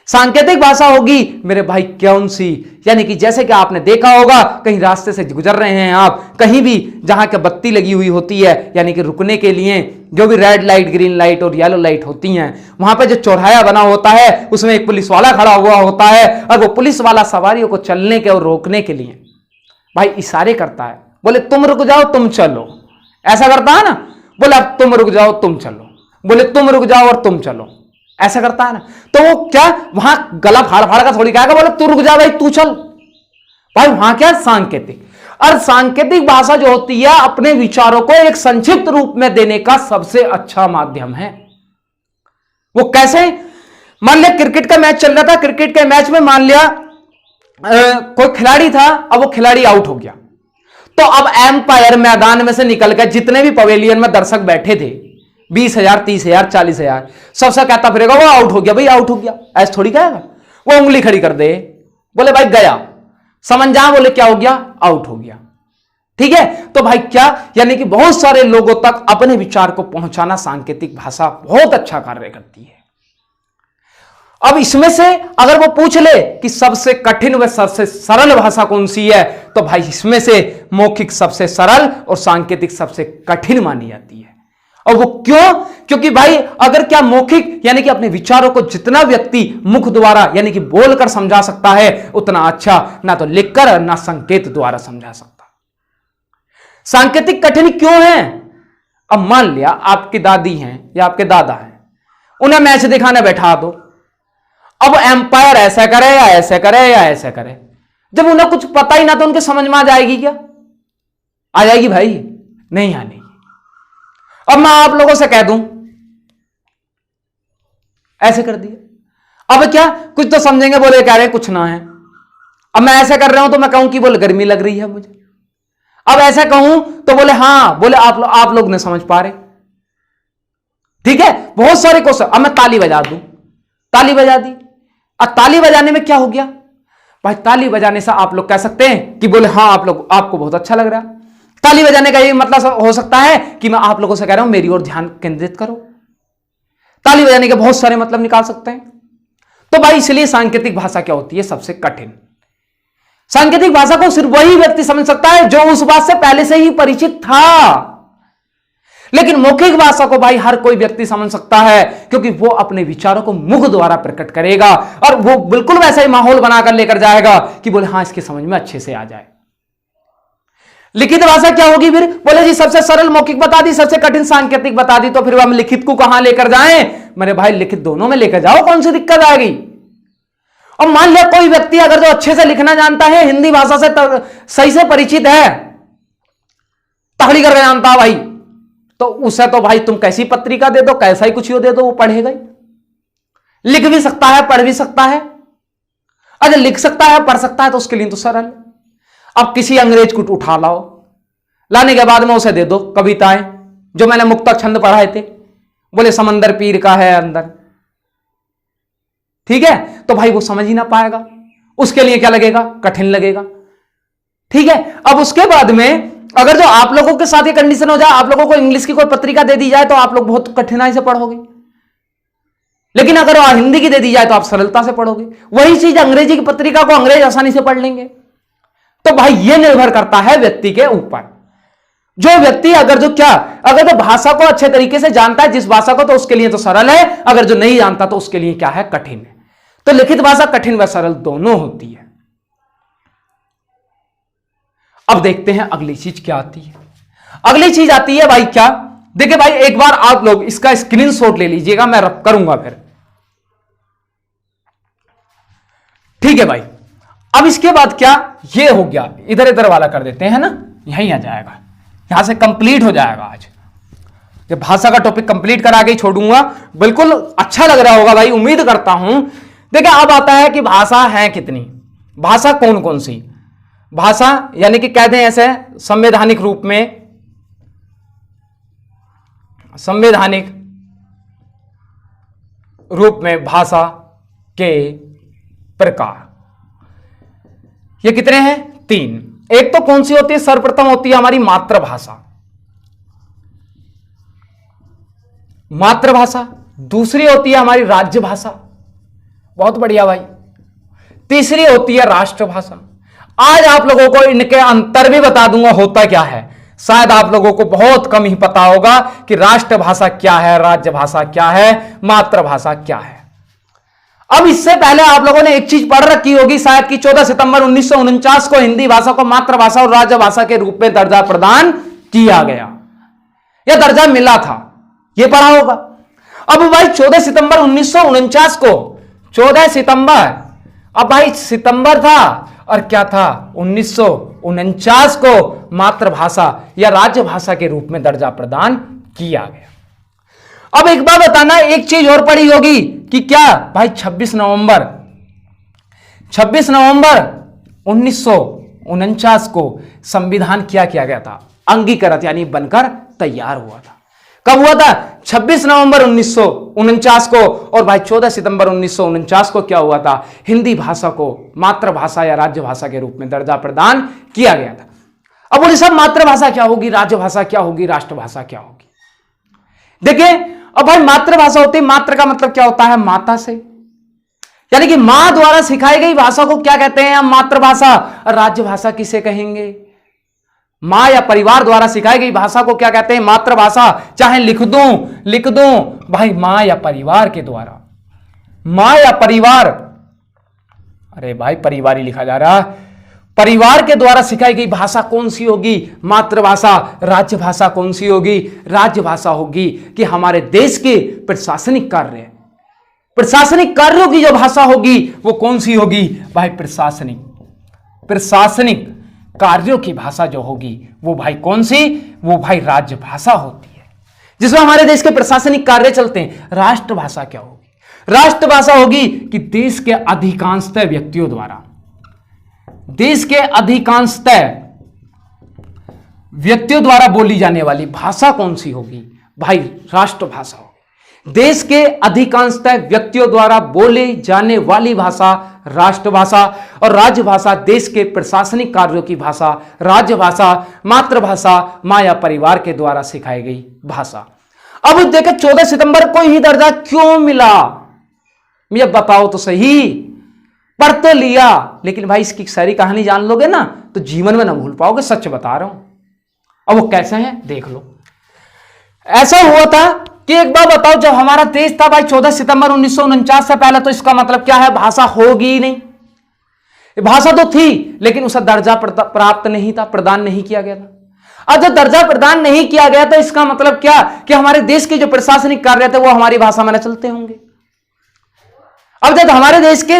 सांकेतिक भाषा होगी मेरे भाई कौन सी? यानी कि जैसे कि आपने देखा होगा, कहीं रास्ते से गुजर रहे हैं आप, कहीं भी जहां के बत्ती लगी हुई होती है यानी कि रुकने के लिए, जो भी रेड लाइट, ग्रीन लाइट और येलो लाइट होती हैं, वहां पे जो चौराहा बना होता है उसमें एक पुलिस वाला खड़ा हुआ होता है, और वो पुलिस वाला सवारियों को चलने के और रोकने के लिए भाई इशारे करता है, बोले तुम रुक जाओ तुम चलो, ऐसा करता है ना, बोले अब तुम रुक जाओ तुम चलो, बोले तुम रुक जाओ और तुम चलो, ऐसा करता है ना। तो वो क्या वहां गला फाड़ फाड़ का थोड़ी कहेगा, बोले तू रुक जा भाई तू चल, भाई वहां क्या? सांकेतिक। और सांकेतिक भाषा जो होती है अपने विचारों को एक संक्षिप्त रूप में देने का सबसे अच्छा माध्यम है। वो कैसे? मान लिया क्रिकेट का मैच चल रहा था, क्रिकेट के मैच में मान लिया कोई खिलाड़ी था, अब वो खिलाड़ी आउट हो गया, तो अब एम्पायर मैदान में से निकलकर जितने भी पवेलियन में दर्शक बैठे थे, 20,000, 30,000, 40,000, सबसे कहता फिरेगा वो आउट हो गया, भाई आउट हो गया, ऐसे थोड़ी कहेगा, वो उंगली खड़ी कर दे, बोले भाई गया, समझ जा, बोले क्या हो गया? आउट हो गया। ठीक है, तो भाई क्या, यानी कि बहुत सारे लोगों तक अपने विचार को पहुंचाना सांकेतिक भाषा बहुत अच्छा कार्य करती है। अब इसमें से अगर वो पूछ ले कि सबसे कठिन व सबसे सरल भाषा कौन सी है, तो भाई इसमें से मौखिक सबसे सरल और सांकेतिक सबसे कठिन मानी जाती है। और वो क्यों? क्योंकि भाई अगर क्या मौखिक यानी कि अपने विचारों को जितना व्यक्ति मुख द्वारा यानी कि बोलकर समझा सकता है उतना अच्छा, ना तो लिखकर ना संकेत द्वारा समझा सकता। सांकेतिक कठिन क्यों है? अब मान लिया आपकी दादी हैं या आपके दादा हैं, उन्हें मैच दिखाने बैठा दो, अब एम्पायर ऐसा करे या ऐसे करे या ऐसे करे, जब उन्हें कुछ पता ही ना तो उनके समझ में आ जाएगी क्या? आ जाएगी भाई? नहीं आने। अब मैं आप लोगों से कह दूं ऐसे कर दिया, अब क्या कुछ तो समझेंगे, बोले कह रहे कुछ ना है। अब मैं ऐसे कर रहा हूं तो मैं कहूं कि बोले गर्मी लग रही है मुझे, अब ऐसा कहूं तो बोले हां, बोले आप लोग नहीं समझ पा रहे। ठीक है, बहुत सारे क्वेश्चन। अब मैं ताली बजा दूं, ताली बजा दी, अब ताली बजाने में क्या हो गया भाई? ताली बजाने से आप लोग कह सकते हैं कि बोले हां आपको बहुत अच्छा लग रहा है। ताली बजाने का ये मतलब हो सकता है कि मैं आप लोगों से कह रहा हूं मेरी ओर ध्यान केंद्रित करो। ताली बजाने के बहुत सारे मतलब निकाल सकते हैं। तो भाई इसलिए सांकेतिक भाषा क्या होती है? सबसे कठिन। सांकेतिक भाषा को सिर्फ वही व्यक्ति समझ सकता है जो उस बात से पहले से ही परिचित था, लेकिन मौखिक भाषा को भाई हर कोई व्यक्ति समझ सकता है, क्योंकि वो अपने विचारों को मुख द्वारा प्रकट करेगा और वो बिल्कुल वैसा ही माहौल बनाकर लेकर जाएगा कि बोले हां इसके समझ में अच्छे से आ जाए। लिखित भाषा क्या होगी फिर? बोले जी सबसे सरल मौखिक बता दी, सबसे कठिन सांकेतिक बता दी, तो फिर हम लिखित को कहां लेकर जाएं? मेरे भाई लिखित दोनों में लेकर जाओ, कौन सी दिक्कत आ गई? अब मान लिया कोई व्यक्ति अगर जो अच्छे से लिखना जानता है, हिंदी भाषा से सही से परिचित है, तगड़ी करके जानता है भाई, तो उसे तो भाई तुम कैसी पत्रिका दे दो, कैसा ही कुछ दे दो, वो पढ़ेगा ही। लिख भी सकता है, पढ़ भी सकता है। अगर लिख सकता है, पढ़ सकता है तो उसके लिए तो सरल। अब किसी अंग्रेज को उठा लाओ, लाने के बाद में उसे दे दो कविताएं, जो मैंने मुक्तक छंद पढ़ाए थे, बोले समंदर पीर का है अंदर, ठीक है, तो भाई वो समझ ही ना पाएगा, उसके लिए क्या लगेगा, कठिन लगेगा, ठीक है। अब उसके बाद में अगर जो आप लोगों के साथ ये कंडीशन हो जाए, आप लोगों को इंग्लिश की कोई पत्रिका दे दी जाए तो आप लोग बहुत कठिनाई से पढ़ोगे, लेकिन अगर हिंदी की दे दी जाए तो आप सरलता से पढ़ोगे। वही चीज अंग्रेजी की पत्रिका को अंग्रेज आसानी से पढ़ लेंगे। तो भाई ये निर्भर करता है व्यक्ति के ऊपर। जो व्यक्ति अगर तो भाषा को अच्छे तरीके से जानता है, जिस भाषा को, तो उसके लिए तो सरल है, अगर जो नहीं जानता तो उसके लिए क्या है, कठिन है। तो लिखित भाषा कठिन व सरल दोनों होती है। अब देखते हैं अगली चीज क्या आती है। अगली चीज आती है भाई क्या, देखिए भाई एक बार आप लोग इसका स्क्रीनशॉट ले लीजिएगा, मैं रब करूंगा फिर, ठीक है भाई। अब इसके बाद क्या, ये हो गया, इधर इधर वाला कर देते हैं ना, यहीं आ जाएगा, यहां से कंप्लीट हो जाएगा आज। जब भाषा का टॉपिक कंप्लीट करा के ही छोड़ूंगा, बिल्कुल अच्छा लग रहा होगा भाई, उम्मीद करता हूं। देखिए अब आता है कि भाषा है कितनी, भाषा कौन कौन सी भाषा, यानी कि कहते हैं ऐसे संवैधानिक रूप में, संवैधानिक रूप में भाषा के प्रकार ये कितने हैं, 3। एक तो कौन सी होती है, सर्वप्रथम होती है हमारी मातृभाषा, मातृभाषा। दूसरी होती है हमारी राज्य भाषा, बहुत बढ़िया भाई। तीसरी होती है राष्ट्रभाषा। आज आप लोगों को इनके अंतर भी बता दूंगा होता क्या है। शायद आप लोगों को बहुत कम ही पता होगा कि राष्ट्रभाषा क्या है, राज्य भाषा क्या है, मातृभाषा क्या है। अब इससे पहले आप लोगों ने एक चीज पढ़ रखी होगी शायद कि 14 सितंबर 1949 को हिंदी भाषा को मातृभाषा और राजभाषा के रूप में दर्जा प्रदान किया गया, यह दर्जा मिला था, यह पढ़ा होगा। अब भाई 14 सितंबर 1949 को, 14 सितंबर, अब भाई सितंबर था और क्या था, 1949 को मातृभाषा या राजभाषा के रूप में दर्जा प्रदान किया गया। अब एक बार बताना, एक चीज और पढ़ी होगी कि क्या भाई 26 नवंबर 1949 को संविधान क्या किया गया था, अंगीकृत यानी बनकर तैयार हुआ था। कब हुआ था, 26 नवंबर 1949 को। और भाई 14 सितंबर 1949 को क्या हुआ था, हिंदी भाषा को मातृभाषा या राज्य भाषा के रूप में दर्जा प्रदान किया गया था। अब बोले साहब मातृभाषा क्या होगी, राजभाषा क्या होगी, राष्ट्रभाषा क्या होगी। देखिए अब भाई मातृभाषा होती है, मातृ का मतलब क्या होता है, माता से, यानी कि मां द्वारा सिखाई गई भाषा को क्या कहते हैं हम, मातृभाषा। राज्यभाषा किसे कहेंगे, मां या परिवार द्वारा सिखाई गई भाषा को क्या कहते हैं, मातृभाषा। चाहे लिख दूं भाई मां या परिवार के द्वारा, मां या परिवार, अरे भाई परिवार ही लिखा जा रहा है, परिवार के द्वारा सिखाई गई भाषा कौन सी होगी, मातृभाषा। राज्य भाषा कौन सी होगी, राज्य भाषा होगी कि हमारे देश के प्रशासनिक कार्यों की जो भाषा होगी वो कौन सी होगी भाई, प्रशासनिक कार्यों की भाषा जो होगी वो भाई कौन सी, वो भाई राज्य भाषा होती है, जिसमें हमारे देश के प्रशासनिक कार्य चलते हैं। राष्ट्रभाषा क्या होगी, राष्ट्रभाषा होगी कि देश के अधिकांशतः व्यक्तियों द्वारा, देश के अधिकांशतः व्यक्तियों द्वारा बोली जाने वाली भाषा कौन सी होगी भाई, राष्ट्रभाषा होगी। देश के अधिकांशतः व्यक्तियों द्वारा बोली जाने वाली भाषा राष्ट्रभाषा, और राज्यभाषा देश के प्रशासनिक कार्यों की भाषा राज्यभाषा। मातृभाषा मां या परिवार के द्वारा सिखाई गई भाषा। अब देखो 14 सितंबर को ही दर्जा क्यों मिला, मुझे बताओ तो सही। पढ़ तो लिया, लेकिन भाई इसकी सारी कहानी जान लोगे ना तो जीवन में ना भूल पाओगे, सच बता रहा हूं। अब वो कैसे हैं देख लो। ऐसा हुआ था कि एक बार बताओ, जब हमारा देश था भाई 14 सितंबर 1949 से पहले, तो इसका मतलब क्या है, भाषा होगी ही नहीं। भाषा तो थी लेकिन उसे दर्जा प्राप्त नहीं था, प्रदान नहीं किया गया था। अब जब दर्जा प्रदान नहीं किया गया तो इसका मतलब क्या कि हमारे देश के जो प्रशासनिक कार्य थे वो हमारी भाषा में न चलते होंगे। अब जब हमारे देश के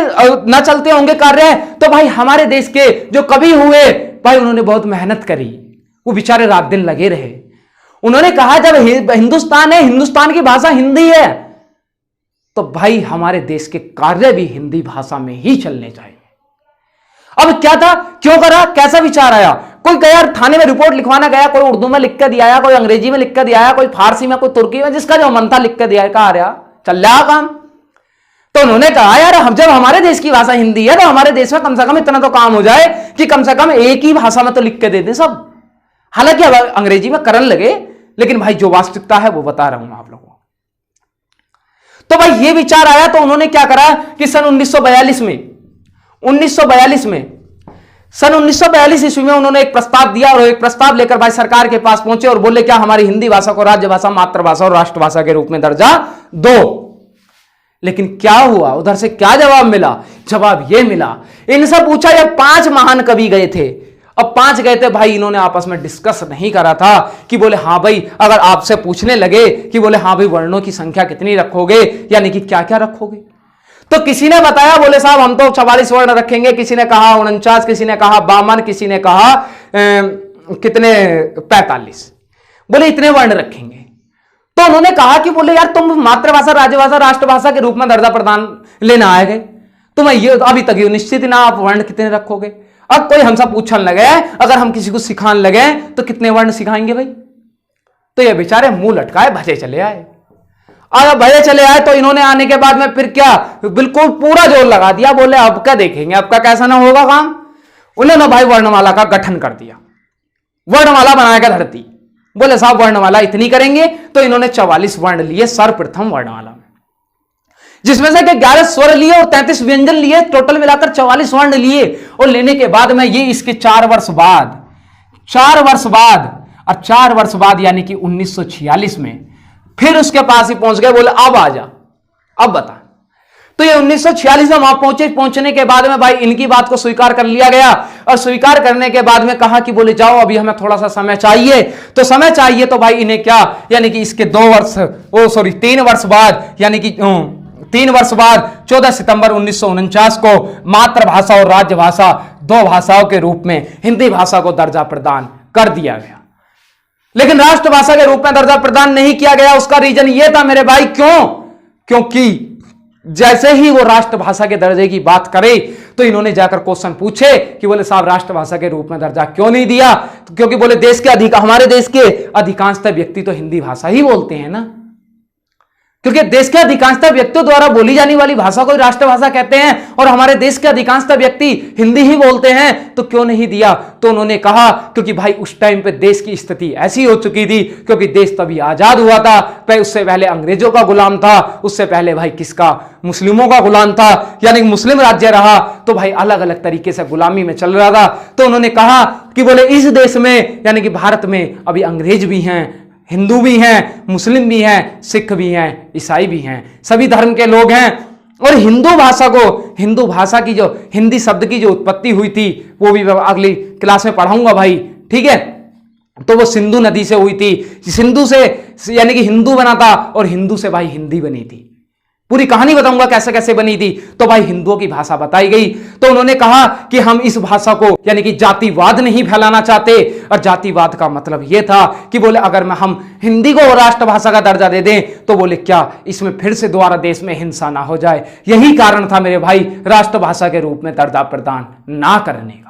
न चलते होंगे कार्य, तो भाई हमारे देश के जो कवि हुए भाई उन्होंने बहुत मेहनत करी, वो बेचारे रात दिन लगे रहे। उन्होंने कहा जब हिंदुस्तान है, हिंदुस्तान की भाषा हिंदी है, तो भाई हमारे देश के कार्य भी हिंदी भाषा में ही चलने चाहिए। अब क्या था, क्यों करा, कैसा विचार आया? कोई गया थाने में रिपोर्ट लिखवाना गया, कोई उर्दू में लिख कर दिया, कोई अंग्रेजी में लिख कर दिया, कोई फारसी में, कोई तुर्की में, जिसका जो मन था लिख कर दिया, कहा रहा चल रहा काम। तो उन्होंने कहा यार हम जब हमारे देश की भाषा हिंदी है तो हमारे देश में कम से कम इतना तो काम हो जाए कि कम से कम एक ही भाषा में तो लिख के दे दे सब। हालांकि अब अंग्रेजी में करने लगे, लेकिन भाई जो वास्तविकता है वो बता रहा हूं आप लोगों को। तो भाई ये विचार आया, तो उन्होंने क्या करा कि सन 1942 ईस्वी में उन्होंने एक प्रस्ताव दिया, और एक प्रस्ताव लेकर भाई सरकार के पास पहुंचे और बोले क्या हमारी हिंदी भाषा को राज्य भाषा, मातृभाषा और राष्ट्रभाषा के रूप में दर्जा दो। लेकिन क्या हुआ, उधर से क्या जवाब मिला? जवाब ये मिला, इनसे पूछा, जब 5 महान कवि गए थे, अब 5 गए थे भाई, इन्होंने आपस में डिस्कस नहीं करा था कि बोले हाँ भाई, अगर आपसे पूछने लगे कि बोले हाँ भाई वर्णों की संख्या कितनी रखोगे, यानी कि क्या क्या रखोगे, तो किसी ने बताया बोले साहब हम तो 44 वर्ण रखेंगे, किसी ने कहा 49, किसी ने कहा 52, किसी ने कहा कितने 45, बोले इतने वर्ण रखेंगे। तो उन्होंने कहा कि बोले यार तुम मातृभाषा, राज्यभाषा, राष्ट्रभाषा के रूप में दर्जा प्रदान लेना आए गए, तुम्हें ये अभी तक ये निश्चित ना आप वर्ण कितने रखोगे। अब कोई हमसे पूछने लगे, अगर हम किसी को सिखाने लगे तो कितने वर्ण सिखाएंगे भाई? तो ये बेचारे मुंह लटकाए भजे चले आए। और भजे चले आए तो इन्होंने आने के बाद में फिर क्या, बिल्कुल पूरा जोर लगा दिया, बोले अब क्या देखेंगे, अब का कैसा ना होगा काम। उन्होंने भाई वर्णमाला का गठन कर दिया, वर्णमाला बनाएगा धरती, बोले साहब वर्णमाला इतनी करेंगे। तो इन्होंने 44 वर्ण लिए सर्वप्रथम वर्णमाला में, जिसमें से 11 स्वर लिए और 33 व्यंजन लिए, टोटल मिलाकर 44 वर्ण लिए। और लेने के बाद में ये इसके 4 वर्ष बाद और 4 वर्ष बाद यानी कि 1946 में फिर उसके पास ही पहुंच गए, बोले अब आ जा, अब बता। तो ये 1946 में वहां पहुंचने के बाद में भाई इनकी बात को स्वीकार कर लिया गया, और स्वीकार करने के बाद में कहा कि बोले जाओ अभी हमें थोड़ा सा समय चाहिए। तो समय चाहिए तो भाई इन्हें क्या, यानी कि इसके 3 वर्ष बाद, यानी कि 3 वर्ष बाद 14 सितंबर 1949 को मातृभाषा और राज्यभाषा 2 भाषाओं के रूप में हिंदी भाषा को दर्जा प्रदान कर दिया गया। लेकिन राष्ट्रभाषा के रूप में दर्जा प्रदान नहीं किया गया। उसका रीजन यह था मेरे भाई, क्योंकि जैसे ही वो राष्ट्रभाषा के दर्जे की बात करे तो इन्होंने जाकर क्वेश्चन पूछे कि बोले साहब राष्ट्रभाषा के रूप में दर्जा क्यों नहीं दिया? तो क्योंकि बोले हमारे देश के अधिकांशतः व्यक्ति तो हिंदी भाषा ही बोलते हैं ना, क्योंकि देश के अधिकांशतः व्यक्तियों द्वारा बोली जाने वाली भाषा को राष्ट्रभाषा कहते हैं, और हमारे देश के अधिकांशतः व्यक्ति हिंदी ही बोलते हैं, तो क्यों नहीं दिया? तो उन्होंने कहा क्योंकि भाई उस टाइम पे देश की स्थिति ऐसी हो चुकी थी, क्योंकि देश तभी आजाद हुआ था, उससे पहले अंग्रेजों का गुलाम था, उससे पहले भाई किसका, मुस्लिमों का गुलाम था, यानी मुस्लिम राज्य रहा, तो भाई अलग अलग तरीके से गुलामी में चल रहा था। तो उन्होंने कहा कि बोले इस देश में यानी कि भारत में अभी अंग्रेज भी हैं, हिंदू भी हैं, मुस्लिम भी हैं, सिख भी हैं, ईसाई भी हैं, सभी धर्म के लोग हैं। और हिंदू भाषा की जो हिंदी शब्द की जो उत्पत्ति हुई थी वो भी अगली क्लास में पढ़ाऊंगा भाई, ठीक है। तो वो सिंधु नदी से हुई थी, सिंधु से यानी कि हिंदू बना था, और हिंदू से भाई हिंदी बनी थी। पूरी कहानी बताऊंगा कैसे कैसे बनी थी। तो भाई हिंदुओं की भाषा बताई गई। तो उन्होंने कहा कि हम इस भाषा को यानी कि जातिवाद नहीं फैलाना चाहते, और जातिवाद का मतलब यह था कि बोले अगर हम हिंदी को राष्ट्रभाषा का दर्जा दे दें तो बोले क्या इसमें फिर से दोबारा देश में हिंसा ना हो जाए। यही कारण था मेरे भाई राष्ट्रभाषा के रूप में दर्जा प्रदान ना करने का।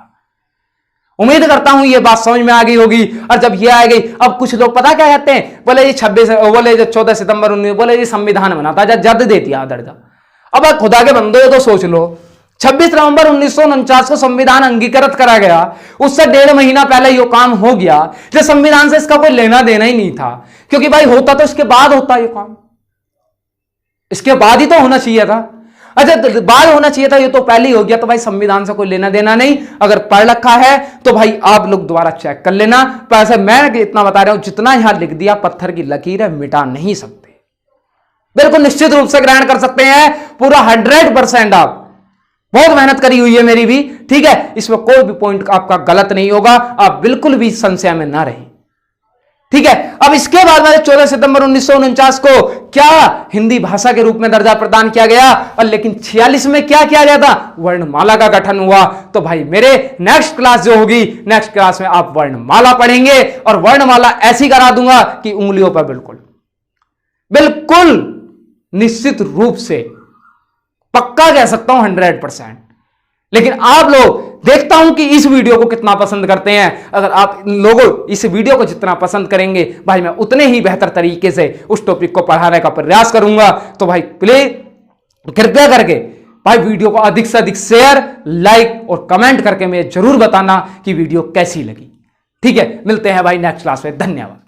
उम्मीद करता हूं ये बात समझ में आ गई होगी। और जब ये आ गई, अब कुछ लोग पता क्या कहते हैं, बोले ये 14 सितंबर 19 बोले ये संविधान बना था, जद दे दिया दर्जा। अब खुदा के बंदो तो सोच लो, 26 नवंबर 1949 को संविधान अंगीकृत करा गया, उससे 1.5 महीना पहले ये काम हो गया। जो संविधान से इसका कोई लेना देना ही नहीं था, क्योंकि भाई होता तो इसके बाद होता ये काम, इसके बाद ही तो होना चाहिए था। अच्छा बाद होना चाहिए था, ये तो पहले ही हो गया, तो भाई संविधान से कोई लेना देना नहीं। अगर पढ़ रखा है तो भाई आप लोग दोबारा चेक कर लेना। तो ऐसे मैं इतना बता रहा हूं, जितना यहां लिख दिया पत्थर की लकीर है, मिटा नहीं सकते, बिल्कुल निश्चित रूप से ग्रहण कर सकते हैं पूरा 100%। आप बहुत मेहनत करी हुई है मेरी भी, ठीक है, इसमें कोई भी पॉइंट आपका गलत नहीं होगा, आप बिल्कुल भी संशय में ना रहें। ठीक है। अब इसके बाद में 14 सितंबर 1949 को क्या हिंदी भाषा के रूप में दर्जा प्रदान किया गया, और लेकिन 46 में क्या किया गया था, वर्णमाला का गठन हुआ। तो भाई मेरे नेक्स्ट क्लास जो होगी, नेक्स्ट क्लास में आप वर्णमाला पढ़ेंगे, और वर्णमाला ऐसी करा दूंगा कि उंगलियों पर बिल्कुल बिल्कुल निश्चित रूप से पक्का कह सकता हूं 100%। लेकिन आप लोग, देखता हूं कि इस वीडियो को कितना पसंद करते हैं। अगर आप लोगों इस वीडियो को जितना पसंद करेंगे भाई, मैं उतने ही बेहतर तरीके से उस टॉपिक को पढ़ाने का प्रयास करूंगा। तो भाई प्लीज कृपया करके भाई वीडियो को अधिक से अधिक शेयर, लाइक और कमेंट करके मुझे जरूर बताना कि वीडियो कैसी लगी। ठीक है, मिलते हैं भाई नेक्स्ट क्लास में। धन्यवाद।